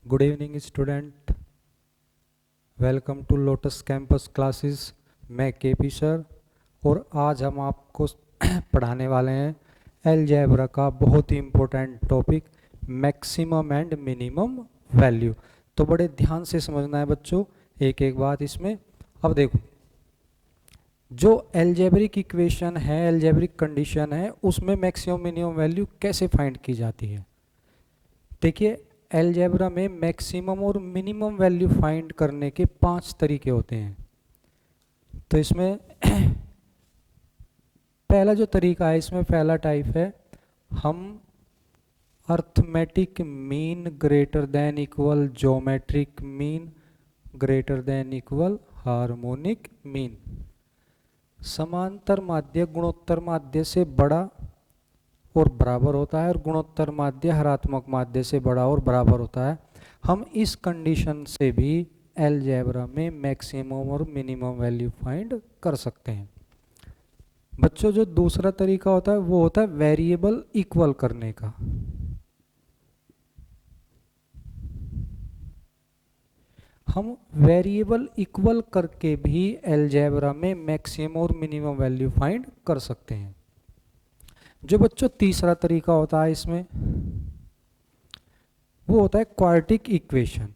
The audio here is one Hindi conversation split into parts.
Good evening student, welcome to lotus campus classes. मैं केपी सर और आज हम आपको पढ़ाने वाले हैं अलजेब्रा का बहुत ही important topic maximum and minimum value. तो बड़े ध्यान से समझना है बच्चों एक एक बात इसमें। अब देखो, जो अलजेब्रिक इक्वेशन है, अलजेब्रिक कंडीशन है, उसमें मैक्सिमम मिनिमम वैल्यू कैसे फाइंड की जाती है। देखिए, अलजेब्रा में मैक्सिमम और मिनिमम वैल्यू फाइंड करने के 5 तरीके होते हैं। तो इसमें पहला जो तरीका है, इसमें पहला टाइप है, हम arithmetic mean greater than equal geometric mean greater than equal harmonic mean. समांतर माध्य गुणोत्तर माध्य से बड़ा और बराबर होता है और गुणोत्तर माध्य हरात्मक माध्य से बड़ा और बराबर होता है। हम इस कंडीशन से भी अलजेब्रा में मैक्सिमम और मिनिमम वैल्यू फाइंड कर सकते हैं। बच्चों, जो दूसरा तरीका होता है वो होता है वेरिएबल इक्वल करने का। हम वेरिएबल इक्वल करके भी अलजेब्रा में मैक्सिमम और मिनिमम वैल्यू फाइंड कर सकते हैं। जो बच्चों तीसरा तरीका होता है इसमें, वो होता है quadratic equation.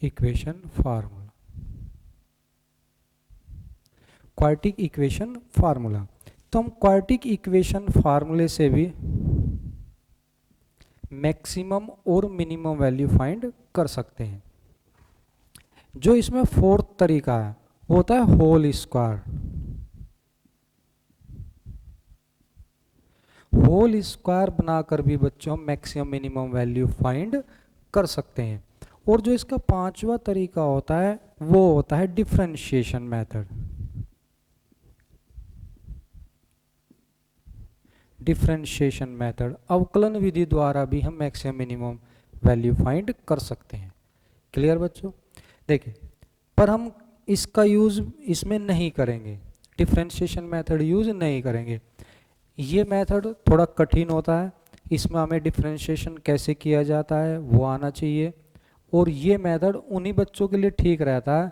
Equation formula, quadratic equation formula. तो हम क्वाड्रेटिक इक्वेशन फार्मूले से भी मैक्सिमम और मिनिमम वैल्यू फाइंड कर सकते हैं। जो इसमें फोर्थ तरीका है वो होता है होल स्क्वायर। होल स्क्वायर बनाकर भी बच्चों मैक्सिमम मिनिमम वैल्यू फाइंड कर सकते हैं। और जो इसका पांचवा तरीका होता है वो होता है डिफरेंशिएशन मेथड। डिफरेंशिएशन मेथड, अवकलन विधि द्वारा भी हम मैक्सिमम मिनिमम वैल्यू फाइंड कर सकते हैं। क्लियर बच्चों? देखिए, पर हम इसका यूज इसमें नहीं करेंगे, डिफरेंशिएशन मेथड यूज नहीं करेंगे। ये मेथड थोड़ा कठिन होता है, इसमें हमें डिफरेंशिएशन कैसे किया जाता है वो आना चाहिए। और ये मेथड उन्हीं बच्चों के लिए ठीक रहता है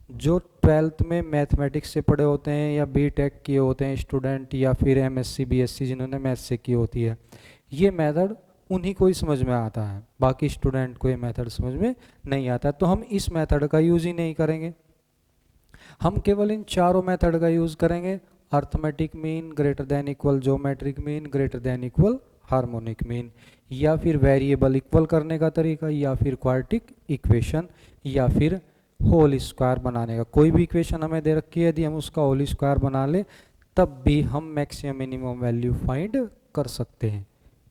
जो 12th में मैथमेटिक्स से पढ़े होते हैं या बीटेक किए होते हैं स्टूडेंट, या फिर एमएससी बीएससी जिन्होंने मैथ्स से की होती है। ये मेथड उन्हीं को ही समझ में आता है, बाकी स्टूडेंट को ये मेथड समझ में नहीं आता। तो हम इस मेथड का यूज ही नहीं करेंगे, हम केवल इन चारों मेथड का यूज करेंगे। Arithmetic mean greater than equal geometric mean greater than equal harmonic mean, या फिर वेरिएबल इक्वल करने का तरीका, या फिर क्वाड्रेटिक इक्वेशन, या फिर होल स्क्वायर बनाने का। कोई भी इक्वेशन हमें दे रखी है, यदि हम उसका होल स्क्वायर बना ले तब भी हम मैक्सिमम मिनिमम वैल्यू फाइंड कर सकते हैं।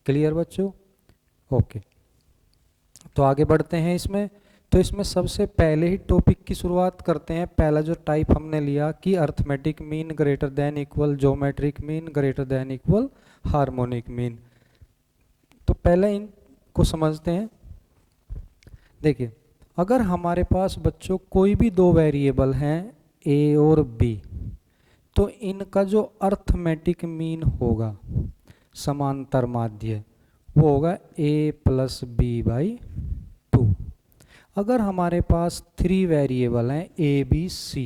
क्लियर बच्चों? ओके, तो आगे बढ़ते हैं इसमें। तो इसमें सबसे पहले ही टॉपिक की शुरुआत करते हैं। पहला जो टाइप हमने लिया कि arithmetic mean greater than equal geometric mean greater than equal harmonic mean. तो पहले इनको समझते हैं। देखिए, अगर हमारे पास बच्चों कोई भी दो वेरिएबल हैं ए और बी, तो इनका जो अर्थमेटिक मीन होगा समांतर माध्य वो होगा a प्लस बी बाई 2। अगर हमारे पास 3 वेरिएबल हैं ए बी सी,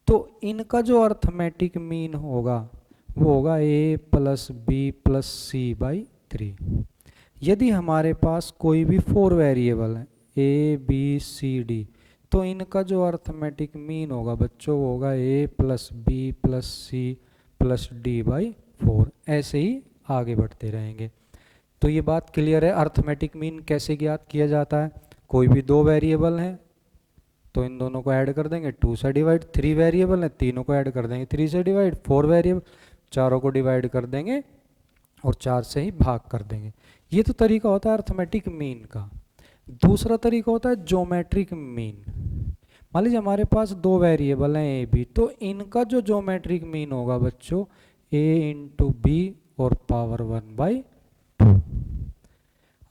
तो इनका जो अर्थमेटिक मीन होगा वो होगा a plus b plus c by 3। यदि हमारे पास कोई भी 4 वेरिएबल हैं ए बी सी डी, तो इनका जो अर्थमेटिक मीन होगा बच्चों वो होगा a plus b plus c plus d by 4। ऐसे ही आगे बढ़ते रहेंगे। तो ये बात क्लियर है, अर्थमेटिक मीन कैसे ज्ञात किया जाता है। कोई भी दो वेरिएबल हैं तो इन दोनों को ऐड कर देंगे, 2 से डिवाइड। 3 वेरिएबल हैं, तीनों को ऐड कर देंगे, 3 से डिवाइड। 4 वेरिएबल, चारों को डिवाइड कर देंगे और 4 से ही भाग कर देंगे। ये तो तरीका होता है अर्थमेटिक मीन का। दूसरा तरीका होता है ज्योमेट्रिक मीन। मान लीजिए हमारे पास दो वेरिएबल हैं ए बी, तो इनका जो ज्योमेट्रिक मीन होगा बच्चों a इंटू बी और पावर 1/2।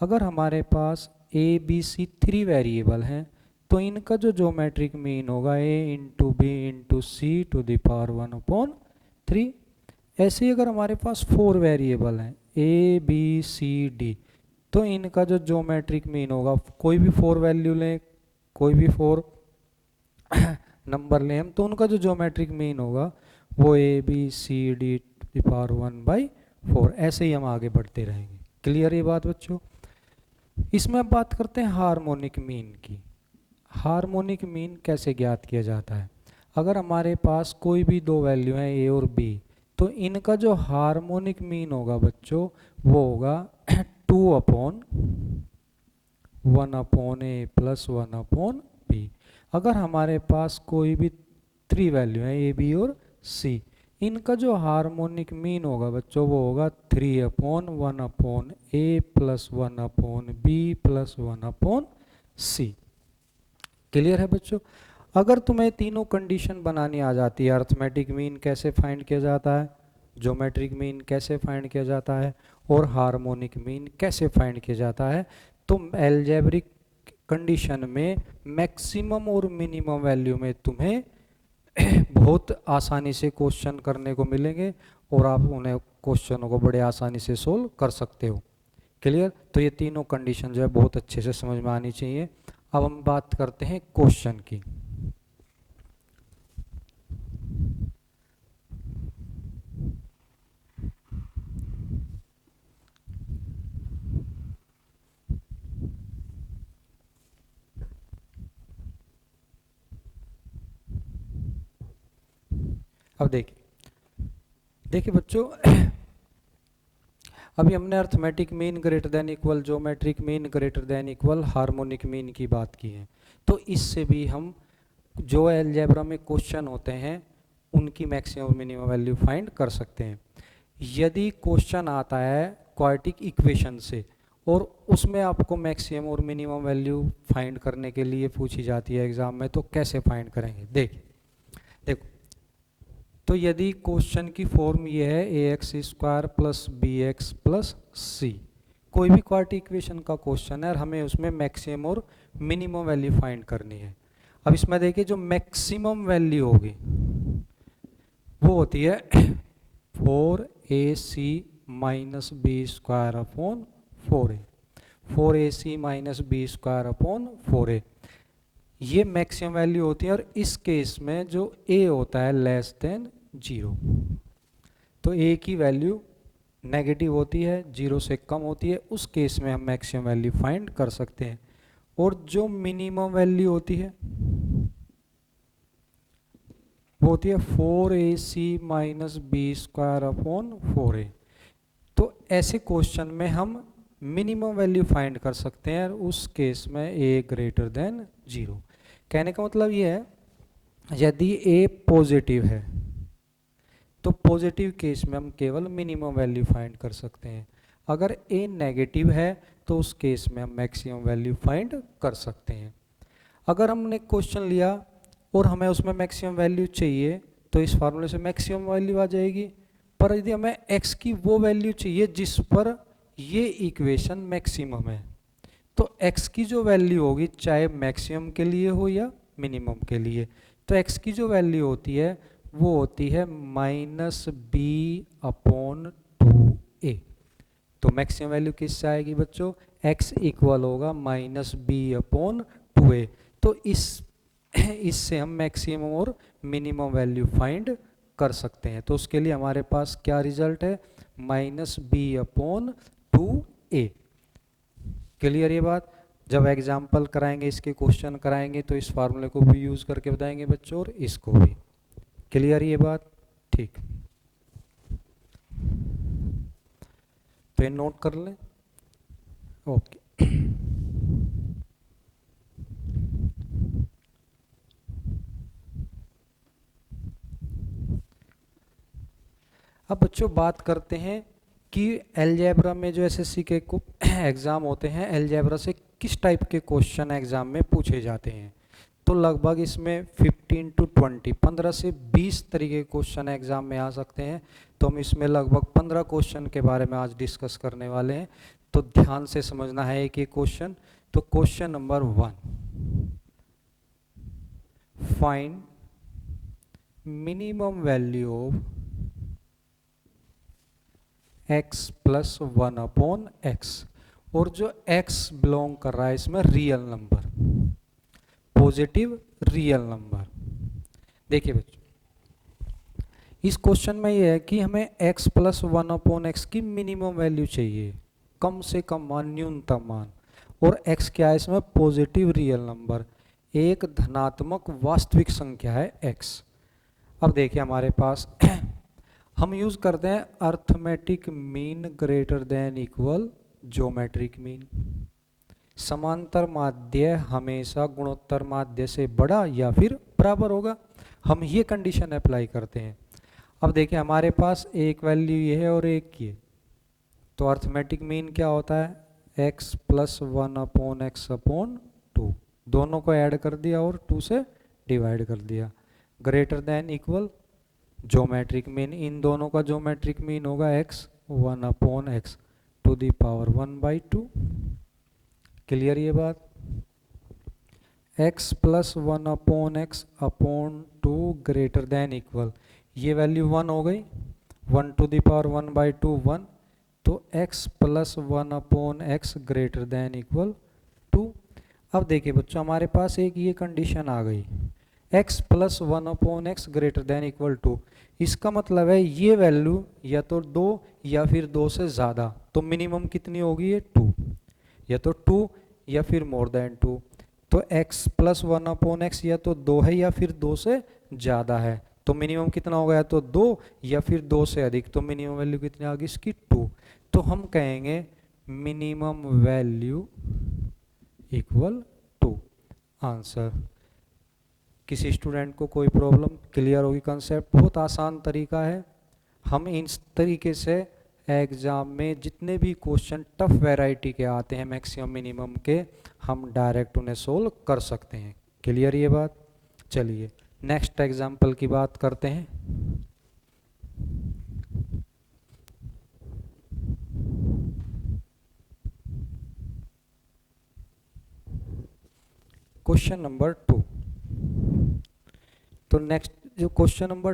अगर हमारे पास ए बी सी 3 वेरिएबल हैं, तो इनका जो ज्योमेट्रिक मीन होगा a into b into c to the power 1/3। ऐसे ही अगर हमारे पास 4 वेरिएबल हैं ए बी सी डी, तो इनका जो ज्योमेट्रिक मीन होगा, कोई भी 4 वैल्यू लें, कोई भी 4 नंबर लें हम, तो उनका जो ज्योमेट्रिक मीन होगा वो a b c d power 1/4, ऐसे ही हम आगे बढ़ते रहेंगे। क्लियर ये बात बच्चों? इसमें अब बात करते हैं हार्मोनिक मीन की। हार्मोनिक मीन कैसे ज्ञात किया जाता है? अगर हमारे पास कोई भी दो वैल्यू हैं ए और बी, तो इनका जो हार्मोनिक मीन होगा बच्चों वो होगा 2/1/a प्लस 1/b। अगर हमारे पास कोई भी 3 वैल्यू हैं ए बी और सी, इनका जो हार्मोनिक मीन होगा बच्चों वो होगा 3/1/a plus 1/b plus 1/c। Clear है बच्चों? अगर तुम्हें तीनों कंडीशन बनानी आ जाती है, अर्थमेटिक मीन कैसे फाइंड किया जाता है, ज्योमेट्रिक मीन कैसे फाइंड किया जाता है और हार्मोनिक मीन कैसे फाइंड किया जाता है, तो अलजेब्रिक कंडीशन में मैक्सिमम और मिनिमम वैल्यू में तुम्हें बहुत आसानी से क्वेश्चन करने को मिलेंगे और आप उन्हें क्वेश्चनों को बड़े आसानी से सोल्व कर सकते हो। क्लियर? तो ये तीनों कंडीशन जो है बहुत अच्छे से समझ में आनी चाहिए। अब हम बात करते हैं क्वेश्चन की। अब देखिए बच्चों, अभी हमने arithmetic mean greater than equal, geometric mean greater than equal, harmonic mean की बात की है। तो इससे भी हम जो अलजेब्रा में क्वेश्चन होते हैं उनकी मैक्सिमम मिनिमम वैल्यू फाइंड कर सकते हैं। यदि क्वेश्चन आता है क्वाड्रेटिक इक्वेशन से और उसमें आपको मैक्सिमम और मिनिमम वैल्यू फाइंड करने के लिए पूछी जाती है एग्जाम में, तो कैसे फाइंड करेंगे? देखो, तो यदि क्वेश्चन की फॉर्म ये है ax² plus bx plus c, कोई भी क्वाड्रेटिक इक्वेशन का क्वेश्चन है और हमें उसमें मैक्सिमम और मिनिमम वैल्यू फाइंड करनी है। अब इसमें देखिए जो मैक्सिमम वैल्यू होगी वो होती है 4ac minus b² 4ac minus b²/4a, ये मैक्सिमम वैल्यू होती है। और इस केस में जो a होता है लेस देन 0, तो a की वैल्यू नेगेटिव होती है, 0 से कम होती है, उस केस में हम मैक्सिमम वैल्यू फाइंड कर सकते हैं। और जो मिनिमम वैल्यू होती है वो होती है 4ac माइनस b²/4a। तो ऐसे क्वेश्चन में हम मिनिमम वैल्यू फाइंड कर सकते हैं, उस केस में a ग्रेटर देन 0। कहने का मतलब ये है, यदि a पॉजिटिव है तो पॉजिटिव केस में हम केवल मिनिमम वैल्यू फाइंड कर सकते हैं। अगर a नेगेटिव है तो उस केस में हम मैक्सिमम वैल्यू फाइंड कर सकते हैं। अगर हमने क्वेश्चन लिया और हमें उसमें मैक्सिमम वैल्यू चाहिए तो इस फार्मूले से मैक्सिमम वैल्यू आ जाएगी। पर यदि हमें x की वो वैल्यू चाहिए जिस पर ये इक्वेशन मैक्सिमम है, तो x की जो वैल्यू होगी चाहे मैक्सिमम के लिए हो या मिनिमम के लिए, तो x की जो वैल्यू होती है वो होती है -b/2a। तो मैक्सिमम वैल्यू किससे आएगी बच्चों? x इक्वल होगा -b/2a। तो इससे हम मैक्सिमम और मिनिमम वैल्यू फाइंड कर सकते हैं। तो उसके लिए हमारे पास क्या रिजल्ट है? -b/2a। क्लियर ये बात? जब एग्जाम्पल कराएंगे, इसके क्वेश्चन कराएंगे, तो इस फार्मूले को भी यूज करके बताएंगे बच्चों और इसको भी। क्लियर ये बात? ठीक, तो ये नोट कर लें। ओके, अब बच्चों बात करते हैं कि अलजेब्रा में जो एसएससी के एग्ज़ाम होते हैं, अलजेब्रा से किस टाइप के क्वेश्चन एग्ज़ाम में पूछे जाते हैं। तो लगभग इसमें 15 से 20 तरीके के क्वेश्चन एग्ज़ाम में आ सकते हैं। तो हम इसमें लगभग 15 क्वेश्चन के बारे में आज डिस्कस करने वाले हैं, तो ध्यान से समझना है एक एक क्वेश्चन। तो question number 1, find minimum value of x plus 1/x, और जो x बिलोंग कर रहा है इसमें real number, positive real number. देखिए बच्चों, इस क्वेश्चन में ये है कि हमें x प्लस 1/x की मिनिमम वैल्यू चाहिए, कम से कम मान, न्यूनतम मान, और x क्या है इसमें, पॉजिटिव रियल नंबर, एक धनात्मक वास्तविक संख्या है x। अब देखिए हमारे पास हम यूज करते हैं arithmetic mean greater than equal geometric mean. समांतर माध्य हमेशा गुणोत्तर माध्य से बड़ा या फिर बराबर होगा, हम ये कंडीशन अप्लाई करते हैं। अब देखिए हमारे पास एक वैल्यू ये है और एक ये, तो अर्थमेटिक मीन क्या होता है, x प्लस 1/x/2, दोनों को ऐड कर दिया और 2 से डिवाइड कर दिया। Greater than equal geometric mean, इन दोनों का ज्योमेट्रिक मीन होगा x 1/x to the power 1/2। Clear ये बात, x plus 1/x/2 greater than equal, ये वैल्यू 1 हो गई, 1 टू द पावर 1/2 1, तो x plus 1/x greater than equal 2। अब देखिए बच्चों हमारे पास एक ये कंडीशन आ गई, x plus 1/x greater than equal 2, इसका मतलब है ये वैल्यू या तो 2 या फिर 2 से ज़्यादा, तो मिनिमम कितनी होगी, ये 2, या तो 2 या फिर मोर देन 2। तो x प्लस 1/x या तो 2 है या फिर 2 से ज़्यादा है, तो मिनिमम कितना होगा, या तो 2 या फिर 2 से अधिक, तो मिनिमम वैल्यू कितनी आ गई इसकी, 2। तो हम कहेंगे मिनिमम वैल्यू इक्वल 2, आंसर। किसी स्टूडेंट को कोई प्रॉब्लम, क्लियर होगी कंसेप्ट, बहुत आसान तरीका है। हम इस तरीके से एग्जाम में जितने भी क्वेश्चन टफ वैरायटी के आते हैं मैक्सिमम मिनिमम के, हम डायरेक्ट उन्हें सोल्व कर सकते हैं। क्लियर ये बात, चलिए नेक्स्ट एग्जाम्पल की बात करते हैं। क्वेश्चन नंबर 2, तो नेक्स्ट जो क्वेश्चन नंबर